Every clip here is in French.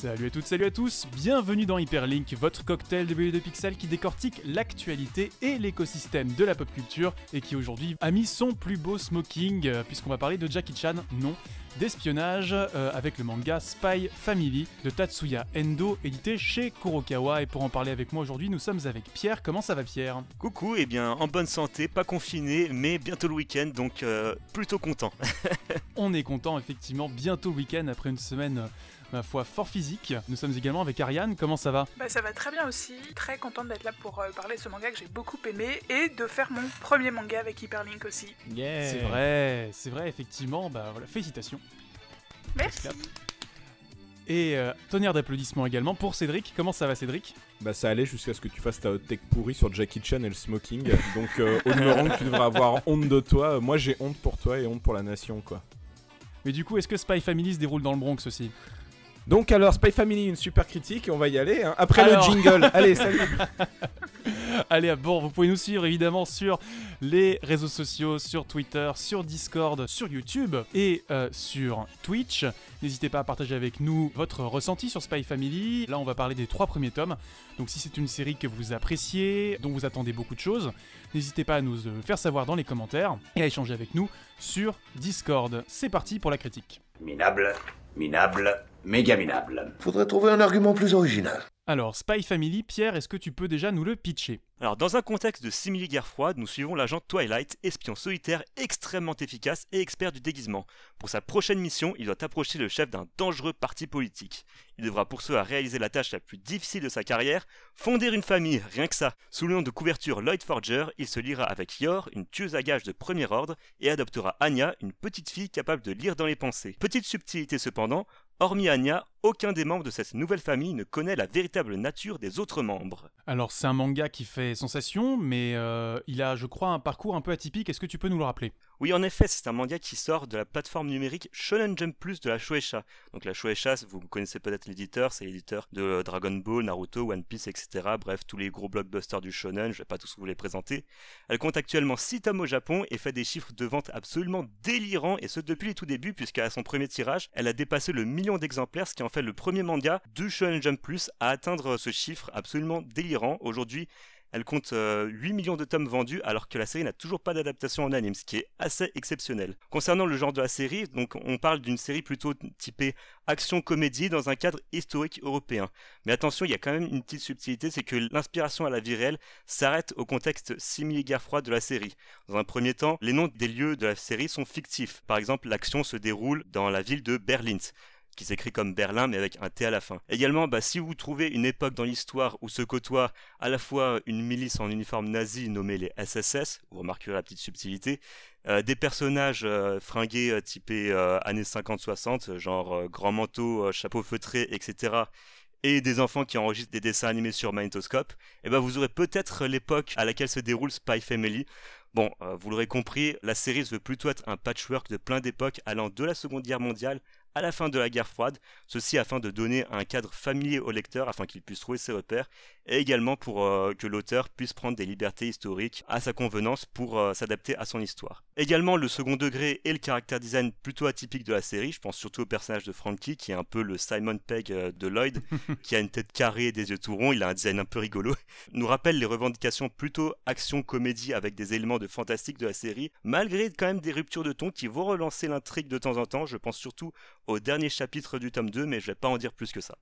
Salut à toutes, salut à tous, bienvenue dans Hyperlink, votre cocktail de BD de Pixel qui décortique l'actualité et l'écosystème de la pop culture et qui aujourd'hui a mis son plus beau smoking puisqu'on va parler de Jackie Chan, non, d'espionnage avec le manga Spy Family de Tatsuya Endo édité chez Kurokawa. Et pour en parler avec moi aujourd'hui, nous sommes avec Pierre. Comment ça va Pierre ? Coucou, et bien en bonne santé, pas confiné, mais bientôt le week-end, donc plutôt content. On est content effectivement, bientôt le week-end après une semaine ma foi fort physique. Nous sommes également avec Ariane, comment ça va ? Ça va très bien aussi, très contente d'être là pour parler de ce manga que j'ai beaucoup aimé et de faire mon premier manga avec Hyperlink aussi. Yeah. C'est vrai effectivement, voilà, félicitations. Merci. Et tonnerre d'applaudissements également pour Cédric, comment ça va Cédric ? Ça allait jusqu'à ce que tu fasses ta hot tech pourrie sur Jackie Chan et le smoking, donc au demeurant tu devrais avoir honte de toi, moi j'ai honte pour toi et honte pour la nation quoi. Mais du coup, est-ce que Spy Family se déroule dans le Bronx aussi ? Donc alors, Spy Family, une super critique, on va y aller, hein. Après le jingle, allez, salut. Allez, bon, vous pouvez nous suivre évidemment sur les réseaux sociaux, sur Twitter, sur Discord, sur YouTube et sur Twitch. N'hésitez pas à partager avec nous votre ressenti sur Spy Family. Là, on va parler des 3 premiers tomes. Donc si c'est une série que vous appréciez, dont vous attendez beaucoup de choses, n'hésitez pas à nous faire savoir dans les commentaires et à échanger avec nous sur Discord. C'est parti pour la critique. Minable, méga minable. Faudrait trouver un argument plus original. Alors, Spy Family, Pierre, est-ce que tu peux déjà nous le pitcher ? Alors dans un contexte de simili-guerre froide, nous suivons l'agent Twilight, espion solitaire extrêmement efficace et expert du déguisement. Pour sa prochaine mission, il doit approcher le chef d'un dangereux parti politique. Il devra pour cela réaliser la tâche la plus difficile de sa carrière, fonder une famille, rien que ça. Sous le nom de couverture Lloyd Forger, il se liera avec Yor, une tueuse à gages de premier ordre, et adoptera Anya, une petite fille capable de lire dans les pensées. Petite subtilité cependant, hormis Anya, aucun des membres de cette nouvelle famille ne connaît la véritable nature des autres membres. Alors c'est un manga qui fait sensation, mais il a je crois un parcours un peu atypique, est-ce que tu peux nous le rappeler ? Oui, en effet, c'est un manga qui sort de la plateforme numérique Shonen Jump Plus de la Shueisha. Donc la Shueisha, vous connaissez peut-être l'éditeur, c'est l'éditeur de Dragon Ball, Naruto, One Piece, etc. Bref, tous les gros blockbusters du shonen, je vais pas tous vous les présenter. Elle compte actuellement 6 tomes au Japon et fait des chiffres de vente absolument délirants, et ce depuis les tout débuts, puisqu'à son premier tirage, elle a dépassé le 1 million d'exemplaires, ce qui en fait le premier manga du Shonen Jump Plus à atteindre ce chiffre absolument délirant. Aujourd'hui, elle compte 8 millions de tomes vendus alors que la série n'a toujours pas d'adaptation en anime, ce qui est assez exceptionnel. Concernant le genre de la série, donc on parle d'une série plutôt typée action-comédie dans un cadre historique européen. Mais attention, il y a quand même une petite subtilité, c'est que l'inspiration à la vie réelle s'arrête au contexte simili-guerre froide de la série. Dans un premier temps, les noms des lieux de la série sont fictifs. Par exemple, l'action se déroule dans la ville de Berlin, qui s'écrit comme Berlin mais avec un T à la fin. Également, si vous trouvez une époque dans l'histoire où se côtoient à la fois une milice en uniforme nazi nommée les SSS, vous remarquerez la petite subtilité, des personnages fringués typés années 50-60, genre grand manteau, chapeau feutré, etc., et des enfants qui enregistrent des dessins animés sur magnétoscope, vous aurez peut-être l'époque à laquelle se déroule Spy Family. Bon, vous l'aurez compris, la série se veut plutôt être un patchwork de plein d'époques allant de la Seconde Guerre mondiale à la fin de la guerre froide, ceci afin de donner un cadre familier au lecteur afin qu'il puisse trouver ses repères, et également pour que l'auteur puisse prendre des libertés historiques à sa convenance pour s'adapter à son histoire. Également le second degré et le caractère design plutôt atypique de la série, je pense surtout au personnage de Frankie qui est un peu le Simon Pegg de Lloyd, qui a une tête carrée et des yeux tout ronds, il a un design un peu rigolo, nous rappelle les revendications plutôt action-comédie avec des éléments de fantastique de la série, malgré quand même des ruptures de ton qui vont relancer l'intrigue de temps en temps, je pense surtout au dernier chapitre du tome 2, mais je vais pas en dire plus que ça.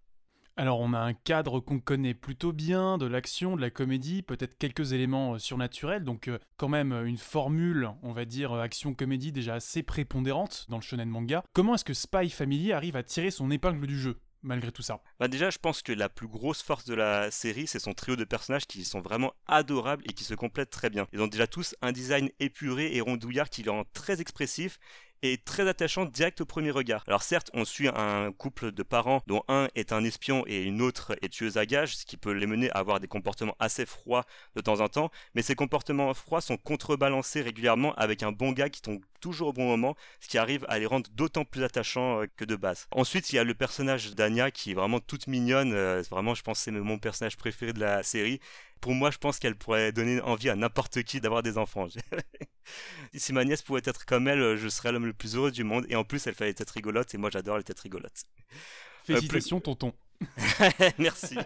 Alors on a un cadre qu'on connaît plutôt bien, de l'action, de la comédie, peut-être quelques éléments surnaturels, donc quand même une formule, on va dire, action-comédie déjà assez prépondérante dans le shonen manga. Comment est-ce que Spy Family arrive à tirer son épingle du jeu ? Malgré tout ça. Déjà, je pense que la plus grosse force de la série, c'est son trio de personnages qui sont vraiment adorables et qui se complètent très bien. Ils ont déjà tous un design épuré et rondouillard qui les rend très expressifs et très attachant direct au premier regard. Alors certes, on suit un couple de parents dont un est un espion et une autre est tueuse à gages, ce qui peut les mener à avoir des comportements assez froids de temps en temps, mais ces comportements froids sont contrebalancés régulièrement avec un bon gars qui tombe toujours au bon moment, ce qui arrive à les rendre d'autant plus attachants que de base. Ensuite, il y a le personnage d'Anya qui est vraiment toute mignonne, vraiment je pense que c'est mon personnage préféré de la série. Pour moi, je pense qu'elle pourrait donner envie à n'importe qui d'avoir des enfants. Si ma nièce pouvait être comme elle, je serais l'homme le plus heureux du monde. Et en plus, elle fallait être rigolote. Et moi, j'adore les têtes rigolotes. Félicitations, tonton. Merci.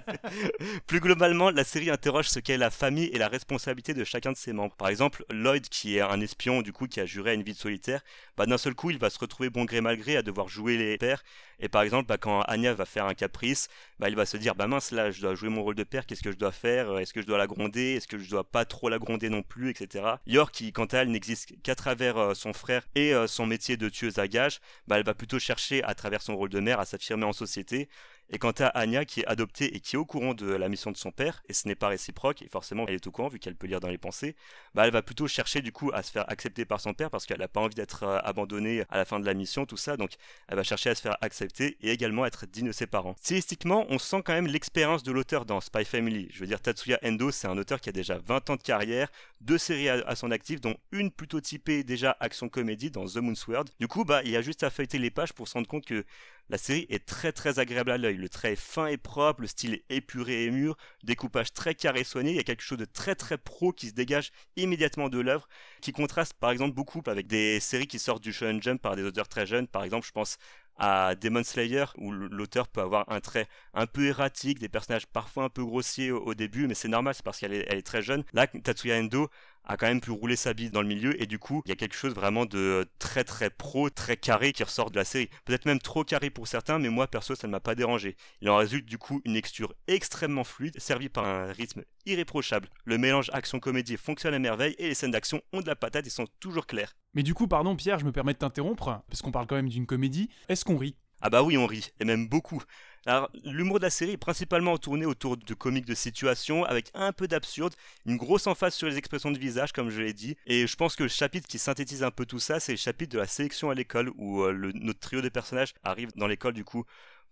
Plus globalement, la série interroge ce qu'est la famille et la responsabilité de chacun de ses membres. Par exemple, Lloyd, qui est un espion du coup qui a juré à une vie de solitaire, d'un seul coup il va se retrouver bon gré mal gré à devoir jouer les pères. Et par exemple, quand Anya va faire un caprice, il va se dire mince là je dois jouer mon rôle de père, qu'est-ce que je dois faire? Est-ce que je dois la gronder? Est-ce que je dois pas trop la gronder non plus, etc. Yor, qui quant à elle n'existe qu'à travers son frère et son métier de tueuse à gages, elle va plutôt chercher à travers son rôle de mère à s'affirmer en société. Et quant à Anya, qui est adoptée et qui est au courant de la mission de son père, et ce n'est pas réciproque, et forcément elle est au courant vu qu'elle peut lire dans les pensées, elle va plutôt chercher du coup à se faire accepter par son père parce qu'elle n'a pas envie d'être abandonnée à la fin de la mission, tout ça, donc elle va chercher à se faire accepter et également être digne de ses parents. Stylistiquement, on sent quand même l'expérience de l'auteur dans Spy Family. Je veux dire, Tatsuya Endo, c'est un auteur qui a déjà 20 ans de carrière, 2 séries à son actif, dont une plutôt typée déjà action-comédie dans The Moon Sword. Du coup, il y a juste à feuilleter les pages pour se rendre compte que la série est très très agréable à l'œil, le trait est fin et propre, le style est épuré et mûr, découpage très carré soigné, il y a quelque chose de très très pro qui se dégage immédiatement de l'œuvre, qui contraste par exemple beaucoup avec des séries qui sortent du Shonen Jump par des auteurs très jeunes. Par exemple, je pense à Demon Slayer, où l'auteur peut avoir un trait un peu erratique, des personnages parfois un peu grossiers au début, mais c'est normal, c'est parce qu'elle est très jeune. Là, Tatsuya Endo a quand même pu rouler sa bille dans le milieu, et du coup, il y a quelque chose vraiment de très très pro, très carré qui ressort de la série. Peut-être même trop carré pour certains, mais moi perso, ça ne m'a pas dérangé. Il en résulte du coup une texture extrêmement fluide, servie par un rythme irréprochable. Le mélange action-comédie fonctionne à merveille, et les scènes d'action ont de la patate et sont toujours claires. Mais du coup, pardon Pierre, je me permets de t'interrompre, parce qu'on parle quand même d'une comédie. Est-ce qu'on rit? Ah bah oui, on rit, et même beaucoup. Alors, l'humour de la série est principalement tourné autour de comiques de situation, avec un peu d'absurde, une grosse emphase sur les expressions de visage, comme je l'ai dit, et je pense que le chapitre qui synthétise un peu tout ça, c'est le chapitre de la sélection à l'école, où notre trio de personnages arrive dans l'école du coup,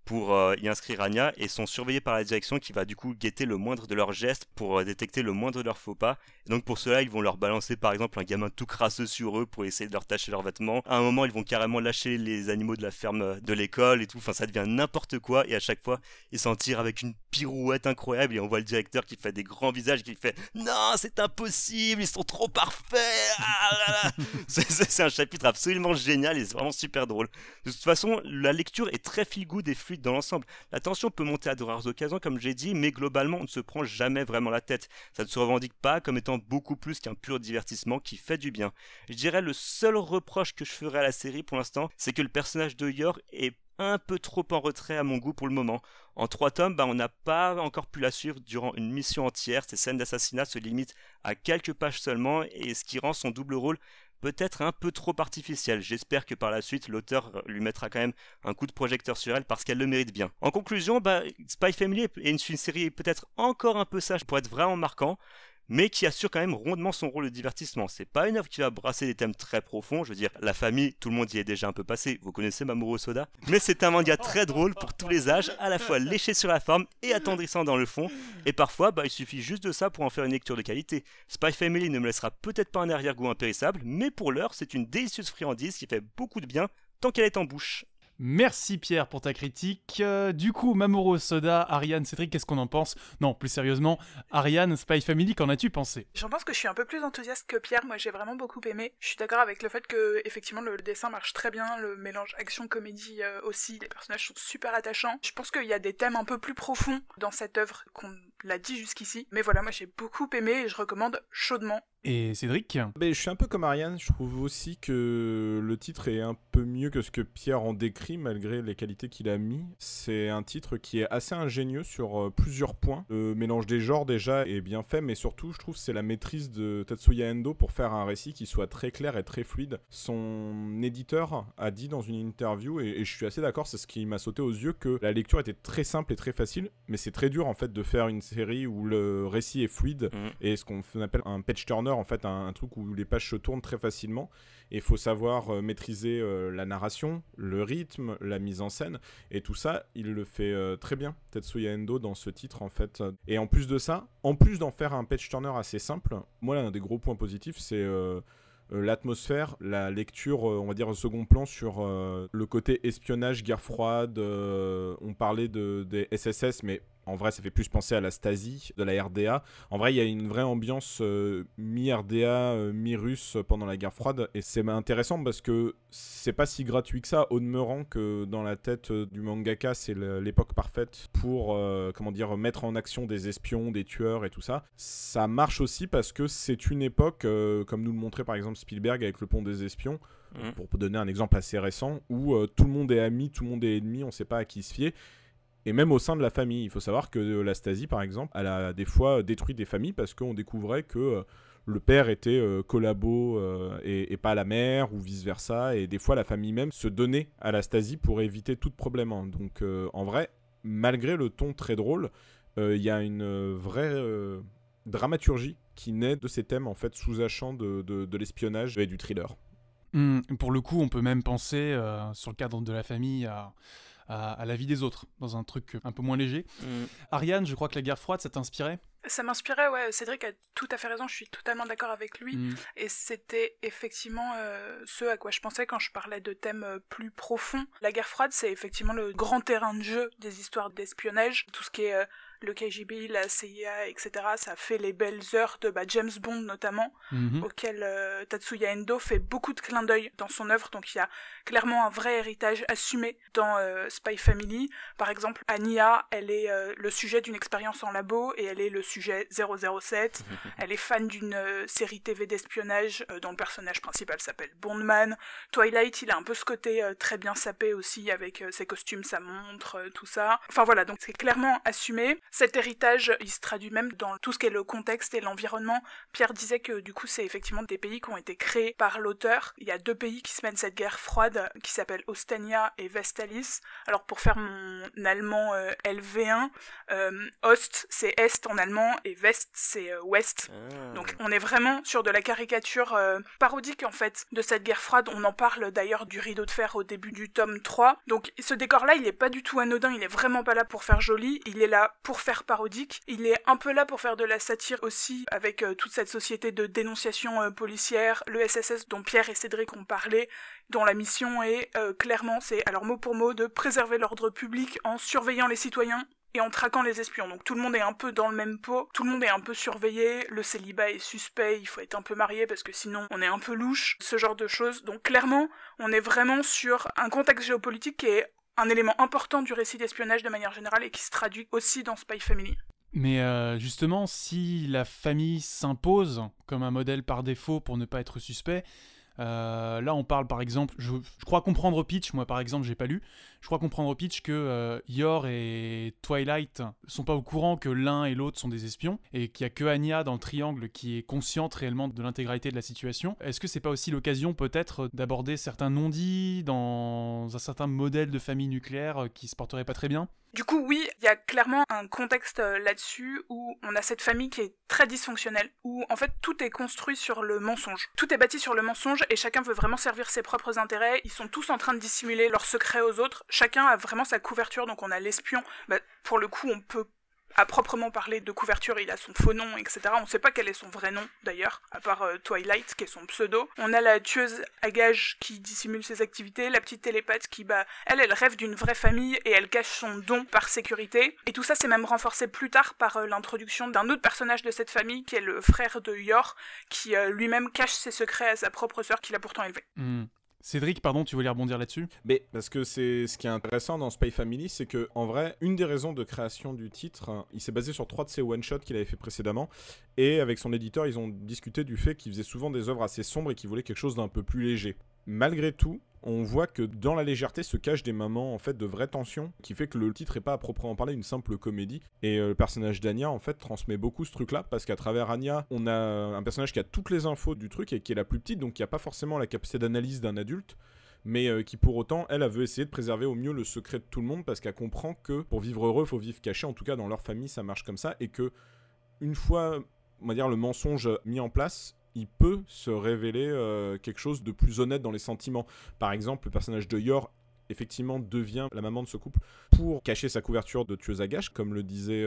pour y inscrire Anya, et sont surveillés par la direction qui va du coup guetter le moindre de leurs gestes pour détecter le moindre de leurs faux pas. Et donc pour cela, ils vont leur balancer par exemple un gamin tout crasseux sur eux pour essayer de leur tacher leurs vêtements. À un moment, ils vont carrément lâcher les animaux de la ferme de l'école et tout. Enfin, ça devient n'importe quoi, et à chaque fois, ils s'en tirent avec une pirouette incroyable, et on voit le directeur qui fait des grands visages, qui fait « Non, c'est impossible, ils sont trop parfaits ah là là !» C'est un chapitre absolument génial et c'est vraiment super drôle. De toute façon, la lecture est très feel-good et fluide dans l'ensemble. La tension peut monter à de rares occasions, comme j'ai dit, mais globalement, on ne se prend jamais vraiment la tête. Ça ne se revendique pas comme étant beaucoup plus qu'un pur divertissement qui fait du bien. Je dirais le seul reproche que je ferais à la série pour l'instant, c'est que le personnage de Yor est un peu trop en retrait à mon goût pour le moment. En 3 tomes, on n'a pas encore pu la suivre durant une mission entière. Ces scènes d'assassinat se limitent à quelques pages seulement, et ce qui rend son double rôle peut-être un peu trop artificiel. J'espère que par la suite, l'auteur lui mettra quand même un coup de projecteur sur elle parce qu'elle le mérite bien. En conclusion, Spy Family est une série peut-être encore un peu sage pour être vraiment marquant, mais qui assure quand même rondement son rôle de divertissement. C'est pas une œuvre qui va brasser des thèmes très profonds, je veux dire, la famille, tout le monde y est déjà un peu passé, vous connaissez Mamoru Soda, mais c'est un manga très drôle pour tous les âges, à la fois léché sur la forme et attendrissant dans le fond, et parfois, il suffit juste de ça pour en faire une lecture de qualité. Spy Family ne me laissera peut-être pas un arrière-goût impérissable, mais pour l'heure, c'est une délicieuse friandise qui fait beaucoup de bien tant qu'elle est en bouche. Merci Pierre pour ta critique. Du coup, Mamoru Soda, Ariane, Cédric, qu'est-ce qu'on en pense? Non, plus sérieusement, Ariane, Spy Family, qu'en as-tu pensé? J'en pense que je suis un peu plus enthousiaste que Pierre, moi j'ai vraiment beaucoup aimé. Je suis d'accord avec le fait que effectivement le dessin marche très bien, le mélange action-comédie aussi, les personnages sont super attachants. Je pense qu'il y a des thèmes un peu plus profonds dans cette œuvre qu'on l'a dit jusqu'ici. Mais voilà, moi j'ai beaucoup aimé et je recommande chaudement. Et Cédric? Je suis un peu comme Ariane, je trouve aussi que le titre est un peu mieux que ce que Pierre en décrit, malgré les qualités qu'il a mis. C'est un titre qui est assez ingénieux sur plusieurs points. Le mélange des genres déjà est bien fait, mais surtout je trouve que c'est la maîtrise de Tatsuya Endo pour faire un récit qui soit très clair et très fluide. Son éditeur a dit dans une interview, et je suis assez d'accord, c'est ce qui m'a sauté aux yeux, que la lecture était très simple et très facile, mais c'est très dur en fait de faire une série où le récit est fluide, et ce qu'on appelle un page turner, en fait un truc où les pages se tournent très facilement, et il faut savoir maîtriser la narration, le rythme, la mise en scène, et tout ça il le fait très bien, Tatsuya Endo, dans ce titre en fait. Et en plus de ça, en plus d'en faire un page turner assez simple, moi l'un des gros points positifs c'est l'atmosphère, la lecture, on va dire au second plan sur le côté espionnage, guerre froide. On parlait des SSS, mais En vrai, ça fait plus penser à la Stasi de la RDA. En vrai, il y a une vraie ambiance mi-RDA, mi-russe pendant la guerre froide. Et c'est intéressant parce que c'est pas si gratuit que ça. Au demeurant que dans la tête du mangaka, c'est l'époque parfaite pour mettre en action des espions, des tueurs et tout ça. Ça marche aussi parce que c'est une époque, comme nous le montrait par exemple Spielberg avec Le Pont des Espions, pour donner un exemple assez récent, où tout le monde est ami, tout le monde est ennemi, on sait pas à qui se fier. Et même au sein de la famille, il faut savoir que la Stasi, par exemple, elle a des fois détruit des familles parce qu'on découvrait que le père était collabo et pas la mère, ou vice-versa. Et des fois, la famille même se donnait à la Stasi pour éviter tout problème. Donc, en vrai, malgré le ton très drôle, il y a une vraie dramaturgie qui naît de ces thèmes en fait sous-jacents de l'espionnage et du thriller. Pour le coup, on peut même penser, sur le cadre de la famille, à la vie des autres, dans un truc un peu moins léger. Ariane, je crois que la guerre froide, ça t'inspirait ? Ça m'inspirait, ouais. Cédric a tout à fait raison, je suis totalement d'accord avec lui. Et c'était effectivement ce à quoi je pensais quand je parlais de thèmes plus profonds. La guerre froide, c'est effectivement le grand terrain de jeu des histoires d'espionnage. Tout ce qui est le KGB, la CIA, etc. Ça fait les belles heures de James Bond notamment, auquel Tatsuya Endo fait beaucoup de clins d'œil dans son œuvre. Donc il y a clairement un vrai héritage assumé dans Spy Family. Par exemple, Anya, elle est le sujet d'une expérience en labo et elle est le sujet 007. Elle est fan d'une série TV d'espionnage dont le personnage principal s'appelle Bondman. Twilight, il a un peu ce côté très bien sapé aussi avec ses costumes, sa montre, tout ça. Enfin voilà, donc c'est clairement assumé. Cet héritage, il se traduit même dans tout ce qui est le contexte et l'environnement. Pierre disait que du coup, c'est effectivement des pays qui ont été créés par l'auteur. Il y a 2 pays qui se mènent cette guerre froide, qui s'appellent Ostania et Vestalis. Alors pour faire mon allemand LV1, Ost, c'est Est en allemand, et West, c'est Ouest. Donc on est vraiment sur de la caricature parodique en fait de cette guerre froide. On en parle d'ailleurs du rideau de fer au début du tome 3. Donc ce décor-là, il est pas du tout anodin, il est vraiment pas là pour faire joli, il est là pour faire parodique. Il est un peu là pour faire de la satire aussi, avec toute cette société de dénonciation policière, le SSS dont Pierre et Cédric ont parlé, dont la mission est clairement, c'est alors mot pour mot, de préserver l'ordre public en surveillant les citoyens et en traquant les espions. Donc tout le monde est un peu dans le même pot, tout le monde est un peu surveillé, le célibat est suspect, il faut être un peu marié parce que sinon on est un peu louche, ce genre de choses. Donc clairement, on est vraiment sur un contexte géopolitique qui est un élément important du récit d'espionnage de manière générale et qui se traduit aussi dans Spy Family. Mais justement, si la famille s'impose comme un modèle par défaut pour ne pas être suspect, là on parle par exemple, je crois comprendre au pitch, moi par exemple j'ai pas lu, je crois comprendre au pitch que Yor et Twilight sont pas au courant que l'un et l'autre sont des espions, et qu'il y a que Anya dans le triangle qui est consciente réellement de l'intégralité de la situation. Est-ce que c'est pas aussi l'occasion peut-être d'aborder certains non-dits dans un certain modèle de famille nucléaire qui se porterait pas très bien ? Du coup, oui, il y a clairement un contexte là-dessus où on a cette famille qui est très dysfonctionnelle, où en fait tout est construit sur le mensonge. Tout est bâti sur le mensonge et chacun veut vraiment servir ses propres intérêts. Ils sont tous en train de dissimuler leurs secrets aux autres. Chacun a vraiment sa couverture, donc on a l'espion. Pour le coup, on peut à proprement parler de couverture, il a son faux nom, etc. On ne sait pas quel est son vrai nom, d'ailleurs, à part Twilight, qui est son pseudo. On a la tueuse à gages qui dissimule ses activités, la petite télépathe qui, elle rêve d'une vraie famille et elle cache son don par sécurité. Et tout ça, c'est même renforcé plus tard par l'introduction d'un autre personnage de cette famille, qui est le frère de Yor, qui lui-même cache ses secrets à sa propre sœur, qu'il a pourtant élevée. Cédric, pardon, tu voulais rebondir là-dessus ? Mais parce que c'est ce qui est intéressant dans Spy Family, c'est que en vrai, une des raisons de création du titre, il s'est basé sur 3 de ses one-shots qu'il avait fait précédemment, et avec son éditeur, ils ont discuté du fait qu'il faisait souvent des œuvres assez sombres et qu'il voulait quelque chose d'un peu plus léger. Malgré tout, on voit que dans la légèreté se cachent des moments en fait de vraie tension, qui fait que le titre est pas à proprement parler une simple comédie. Et le personnage d'Anya en fait transmet beaucoup ce truc-là, parce qu'à travers Anya, on a un personnage qui a toutes les infos du truc et qui est la plus petite, donc qui a pas forcément la capacité d'analyse d'un adulte, mais qui pour autant, elle veut essayer de préserver au mieux le secret de tout le monde, parce qu'elle comprend que pour vivre heureux, faut vivre caché. En tout cas, dans leur famille, ça marche comme ça, et que une fois, on va dire, le mensonge mis en place, il peut se révéler quelque chose de plus honnête dans les sentiments. Par exemple, le personnage de Yor, effectivement, devient la maman de ce couple pour cacher sa couverture de tueuse à gages, comme le disait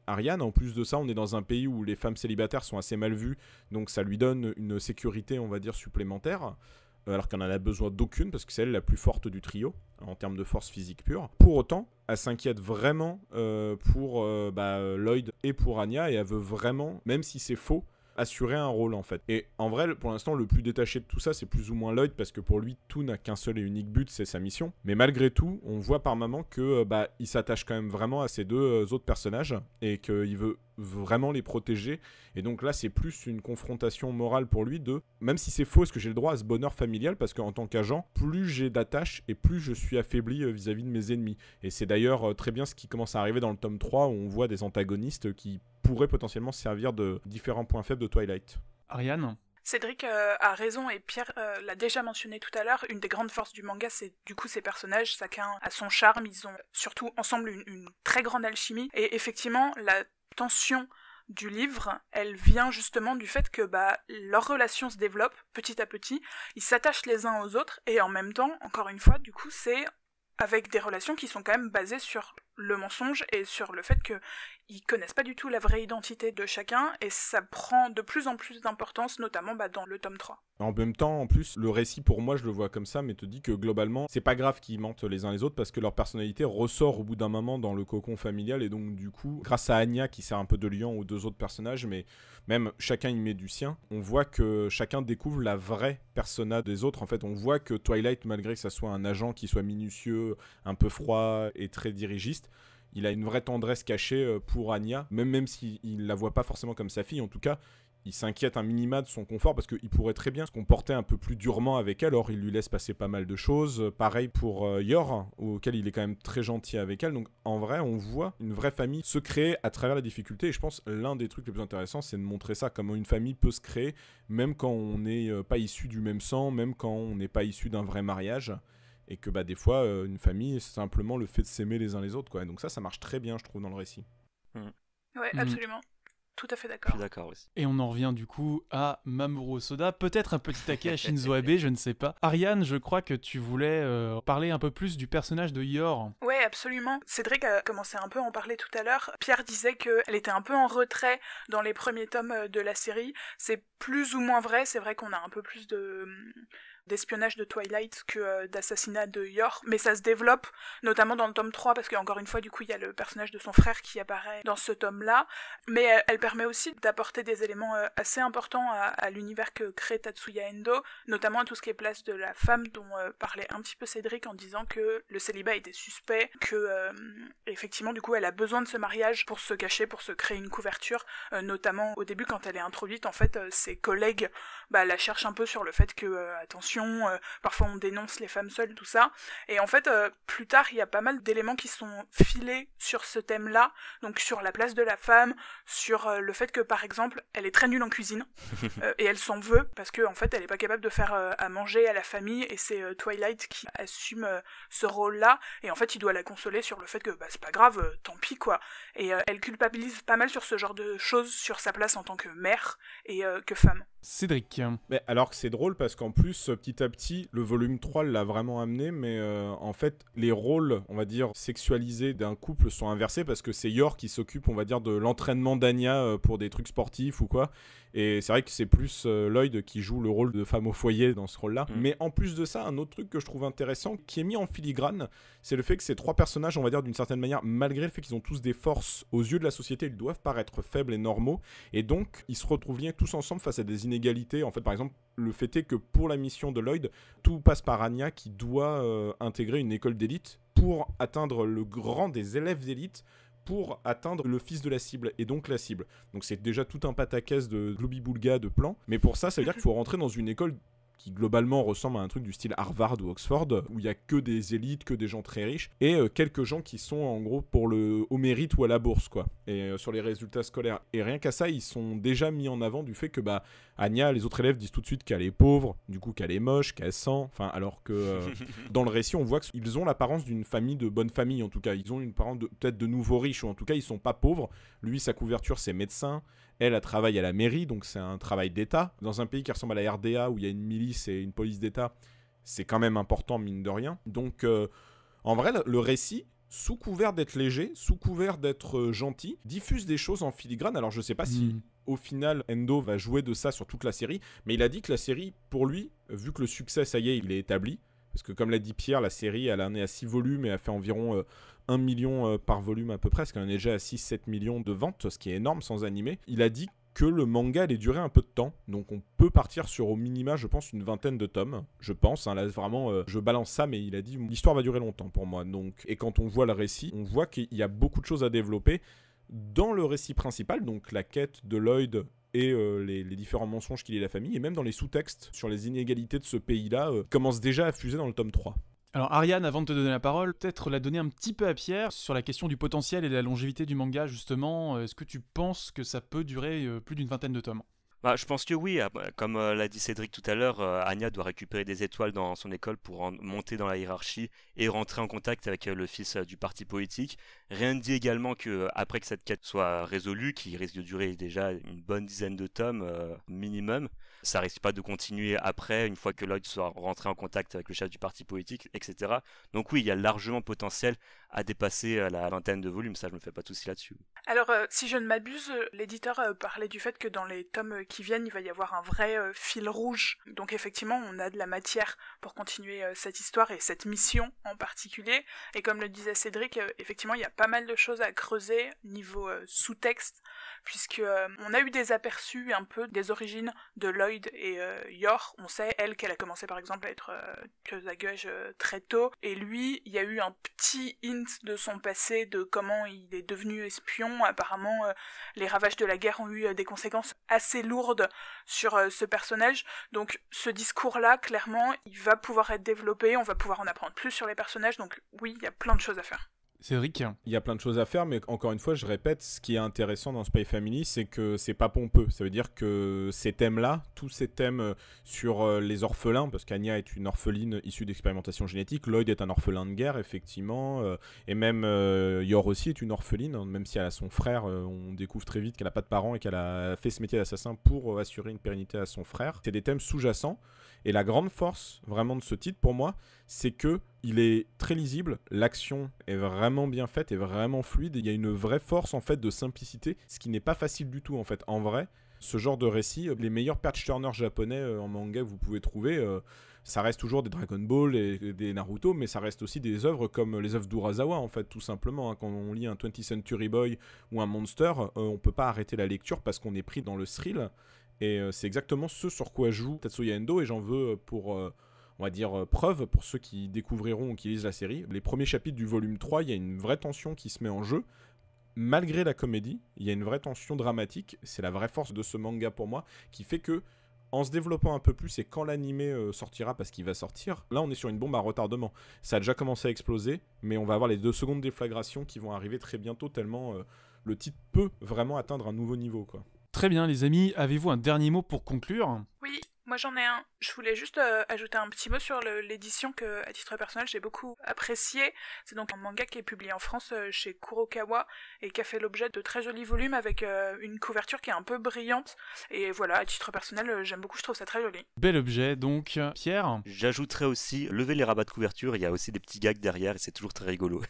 Ariane. En plus de ça, on est dans un pays où les femmes célibataires sont assez mal vues, donc ça lui donne une sécurité, on va dire, supplémentaire. alors qu'elle n'en a besoin d'aucune, parce que c'est elle la plus forte du trio, en termes de force physique pure. Pour autant, elle s'inquiète vraiment pour Lloyd et pour Anya, et elle veut vraiment, même si c'est faux, assurer un rôle en fait. Et en vrai, pour l'instant, le plus détaché de tout ça, c'est plus ou moins Lloyd, parce que pour lui, tout n'a qu'un seul et unique but, c'est sa mission. Mais malgré tout, on voit par moments que il s'attache quand même vraiment à ces deux autres personnages, et qu'il veut vraiment les protéger. Et donc là, c'est plus une confrontation morale pour lui de, même si c'est faux, est-ce que j'ai le droit à ce bonheur familial, parce qu'en tant qu'agent, plus j'ai d'attache et plus je suis affaibli vis-à-vis de mes ennemis. Et c'est d'ailleurs très bien ce qui commence à arriver dans le tome 3, où on voit des antagonistes qui pourraient potentiellement servir de différents points faibles de Twilight. Ariane ? Cédric a raison, et Pierre l'a déjà mentionné tout à l'heure, une des grandes forces du manga, c'est du coup ces personnages, chacun a son charme, ils ont surtout ensemble une très grande alchimie, et effectivement, la tension du livre, elle vient justement du fait que leur relation se développe petit à petit, ils s'attachent les uns aux autres, et en même temps, encore une fois, du coup, c'est avec des relations qui sont quand même basées sur le mensonge et sur le fait qu'ils connaissent pas du tout la vraie identité de chacun, et ça prend de plus en plus d'importance, notamment dans le tome 3. En même temps, en plus, le récit, pour moi, je le vois comme ça, mais te dis que globalement, c'est pas grave qu'ils mentent les uns les autres, parce que leur personnalité ressort au bout d'un moment dans le cocon familial, et donc du coup, grâce à Anya qui sert un peu de lien aux deux autres personnages, mais même chacun y met du sien, on voit que chacun découvre la vraie persona des autres. En fait, on voit que Twilight, malgré que ça soit un agent qui soit minutieux, un peu froid et très dirigiste, il a une vraie tendresse cachée pour Anya, même s'il la voit pas forcément comme sa fille. En tout cas, il s'inquiète un minima de son confort, parce qu'il pourrait très bien se comporter un peu plus durement avec elle. Or, il lui laisse passer pas mal de choses. Pareil pour Yor, auquel il est quand même très gentil avec elle. Donc, en vrai, on voit une vraie famille se créer à travers la difficulté. Et je pense l'un des trucs les plus intéressants, c'est de montrer ça, comment une famille peut se créer, même quand on n'est pas issu du même sang, même quand on n'est pas issu d'un vrai mariage. Et que des fois, une famille, c'est simplement le fait de s'aimer les uns les autres, quoi. Et donc ça marche très bien, je trouve, dans le récit. Ouais, absolument. Tout à fait Je d'accord. suis d'accord aussi. Et on en revient du coup à Mamoru Hosoda, peut-être un petit taquet à Shinzo Abe, je ne sais pas. Ariane, je crois que tu voulais parler un peu plus du personnage de Yor. Ouais, absolument. Cédric a commencé un peu à en parler tout à l'heure. Pierre disait qu'elle était un peu en retrait dans les premiers tomes de la série. C'est plus ou moins vrai, c'est vrai qu'on a un peu plus d'espionnage de Twilight que d'assassinat de Yor, mais ça se développe, notamment dans le tome 3, parce qu'encore une fois, du coup, il y a le personnage de son frère qui apparaît dans ce tome-là, mais elle permet aussi d'apporter des éléments assez importants à l'univers que crée Tatsuya Endo, notamment à tout ce qui est place de la femme, dont parlait un petit peu Cédric en disant que le célibat était suspect, que effectivement, du coup, elle a besoin de ce mariage pour se cacher, pour se créer une couverture, notamment au début, quand elle est introduite, en fait, ses collègues la cherchent un peu sur le fait que, attention, parfois on dénonce les femmes seules, tout ça, et en fait plus tard il y a pas mal d'éléments qui sont filés sur ce thème-là, donc sur la place de la femme, sur le fait que par exemple elle est très nulle en cuisine, et elle s'en veut parce que en fait elle est pas capable de faire à manger à la famille, et c'est Twilight qui assume ce rôle-là, et en fait il doit la consoler sur le fait que c'est pas grave, tant pis quoi, et elle culpabilise pas mal sur ce genre de choses, sur sa place en tant que mère et que femme. Cédric. Mais alors que c'est drôle, parce qu'en plus, petit à petit, le volume 3 l'a vraiment amené, mais en fait, les rôles, on va dire, sexualisés d'un couple sont inversés, parce que c'est Yor qui s'occupe, on va dire, de l'entraînement d'Anya pour des trucs sportifs ou quoi. Et c'est vrai que c'est plus Lloyd qui joue le rôle de femme au foyer dans ce rôle-là. Mais en plus de ça, un autre truc que je trouve intéressant, qui est mis en filigrane, c'est le fait que ces trois personnages, on va dire d'une certaine manière, malgré le fait qu'ils ont tous des forces, aux yeux de la société, ils doivent paraître faibles et normaux. Et donc, ils se retrouvent liés tous ensemble face à des inégalités. En fait, par exemple, le fait est que pour la mission de Lloyd, tout passe par Anya qui doit intégrer une école d'élite pour atteindre le grand des élèves d'élite, pour atteindre le fils de la cible, et donc la cible. Donc c'est déjà tout un pataquès de globi-boulga de plans, mais pour ça veut dire qu'il faut rentrer dans une école qui globalement ressemble à un truc du style Harvard ou Oxford, où il y a que des élites, que des gens très riches, et quelques gens qui sont en gros au mérite ou à la bourse, quoi, et sur les résultats scolaires. Et rien qu'à ça, ils sont déjà mis en avant du fait que Anya, les autres élèves disent tout de suite qu'elle est pauvre, du coup qu'elle est moche, qu'elle sent, enfin, alors que dans le récit, on voit qu'ils ont l'apparence d'une famille de bonne famille, en tout cas. Ils ont une apparence peut-être de nouveaux riches, ou en tout cas, ils sont pas pauvres. Lui, sa couverture, c'est médecin. Elle travaille à la mairie, donc c'est un travail d'État. Dans un pays qui ressemble à la RDA, où il y a une milice et une police d'État, c'est quand même important, mine de rien. Donc, en vrai, le récit, sous couvert d'être léger, sous couvert d'être gentil, diffuse des choses en filigrane. Alors, je sais pas si au final, Endo va jouer de ça sur toute la série, mais il a dit que la série, pour lui, vu que le succès, ça y est, il est établi, parce que comme l'a dit Pierre, la série, elle en est à 6 volumes et a fait environ 1 million par volume à peu près, parce qu'elle en est déjà à 6-7 millions de ventes, ce qui est énorme sans animé. Il a dit que le manga allait durer un peu de temps, donc on peut partir sur au minima, je pense, une 20aine de tomes, je pense, là vraiment, je balance ça, mais il a dit, l'histoire va durer longtemps pour moi, donc, et quand on voit le récit, on voit qu'il y a beaucoup de choses à développer, dans le récit principal, donc la quête de Lloyd et les différents mensonges qu'il y a la famille, et même dans les sous-textes sur les inégalités de ce pays-là, commence déjà à fuser dans le tome 3. Alors Ariane, avant de te donner la parole, peut-être la donner un petit peu à Pierre sur la question du potentiel et de la longévité du manga justement. Est-ce que tu penses que ça peut durer plus d'une 20aine de tomes ? Bah, je pense que oui, comme l'a dit Cédric tout à l'heure, Anya doit récupérer des étoiles dans son école pour monter dans la hiérarchie et rentrer en contact avec le fils du parti politique. Rien ne dit également que après que cette quête soit résolue, qui risque de durer déjà une bonne dizaine de tomes minimum, ça risque pas de continuer après, une fois que Lloyd sera rentré en contact avec le chef du parti politique, etc. Donc oui, il y a largement potentiel à dépasser la vingtaine de volumes, ça je me fais pas de soucis là-dessus. Alors, si je ne m'abuse, l'éditeur parlait du fait que dans les tomes qui viennent, il va y avoir un vrai fil rouge. Donc effectivement, on a de la matière pour continuer cette histoire et cette mission en particulier. Et comme le disait Cédric, effectivement, il y a pas mal de choses à creuser niveau sous-texte, puisque on a eu des aperçus un peu des origines de Lloyd et Yor. On sait, elle, qu'elle a commencé par exemple à être tueuse à gages très tôt, et lui, il y a eu un petit hint de son passé, de comment il est devenu espion. Apparemment, les ravages de la guerre ont eu des conséquences assez lourdes sur ce personnage, donc ce discours-là, clairement, il va pouvoir être développé, on va pouvoir en apprendre plus sur les personnages, donc oui, il y a plein de choses à faire. Cédric ? Il y a plein de choses à faire, mais encore une fois, je répète, ce qui est intéressant dans Spy Family, c'est que c'est pas pompeux. Ça veut dire que ces thèmes-là, tous ces thèmes sur les orphelins, parce qu'Anya est une orpheline issue d'expérimentation génétique, Lloyd est un orphelin de guerre, effectivement, et même Yor aussi est une orpheline, hein, même si elle a son frère, on découvre très vite qu'elle a pas de parents et qu'elle a fait ce métier d'assassin pour assurer une pérennité à son frère. C'est des thèmes sous-jacents, et la grande force, vraiment, de ce titre, pour moi, c'est que il est très lisible, l'action est vraiment bien faite, est vraiment fluide, et il y a une vraie force en fait de simplicité, ce qui n'est pas facile du tout en fait. En vrai, ce genre de récit, les meilleurs page-turners japonais en manga que vous pouvez trouver, ça reste toujours des Dragon Ball et des Naruto, mais ça reste aussi des œuvres comme les œuvres d'Urasawa en fait, tout simplement. Hein. Quand on lit un 20th Century Boy ou un Monster, on peut pas arrêter la lecture parce qu'on est pris dans le thrill, et c'est exactement ce sur quoi joue Tatsuya Endo, et j'en veux pour... on va dire preuve pour ceux qui découvriront ou qui lisent la série. Les premiers chapitres du volume 3, il y a une vraie tension qui se met en jeu. Malgré la comédie, il y a une vraie tension dramatique. C'est la vraie force de ce manga pour moi, qui fait que, en se développant un peu plus, et quand l'animé sortira, parce qu'il va sortir, là on est sur une bombe à retardement. Ça a déjà commencé à exploser, mais on va avoir les 2 secondes déflagrations qui vont arriver très bientôt, tellement le titre peut vraiment atteindre un nouveau niveau, quoi. Très bien les amis, avez-vous un dernier mot pour conclure ? Oui, moi j'en ai un. Je voulais juste ajouter un petit mot sur l'édition que, à titre personnel, j'ai beaucoup apprécié. C'est donc un manga qui est publié en France chez Kurokawa et qui a fait l'objet de très jolis volumes avec une couverture qui est un peu brillante. Et voilà, à titre personnel, j'aime beaucoup, je trouve ça très joli. Bel objet, donc. Pierre ? J'ajouterais aussi, lever les rabats de couverture, il y a aussi des petits gags derrière et c'est toujours très rigolo.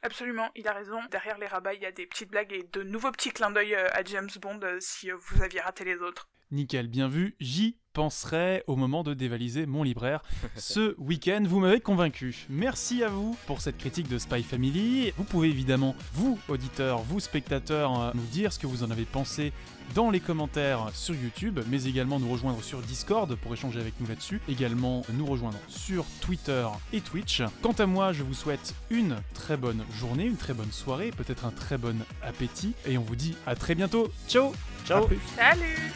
Absolument, il a raison. Derrière les rabats, il y a des petites blagues et de nouveaux petits clins d'œil à James Bond si vous aviez raté les autres. Nickel, bien vu. J'y penserai au moment de dévaliser mon libraire ce week-end. Vous m'avez convaincu. Merci à vous pour cette critique de Spy Family. Vous pouvez évidemment, vous auditeurs, vous spectateurs, nous dire ce que vous en avez pensé dans les commentaires sur YouTube, mais également nous rejoindre sur Discord pour échanger avec nous là-dessus, également nous rejoindre sur Twitter et Twitch. Quant à moi, je vous souhaite une très bonne journée, une très bonne soirée, peut-être un très bon appétit, et on vous dit à très bientôt. Ciao. Ciao. Salut.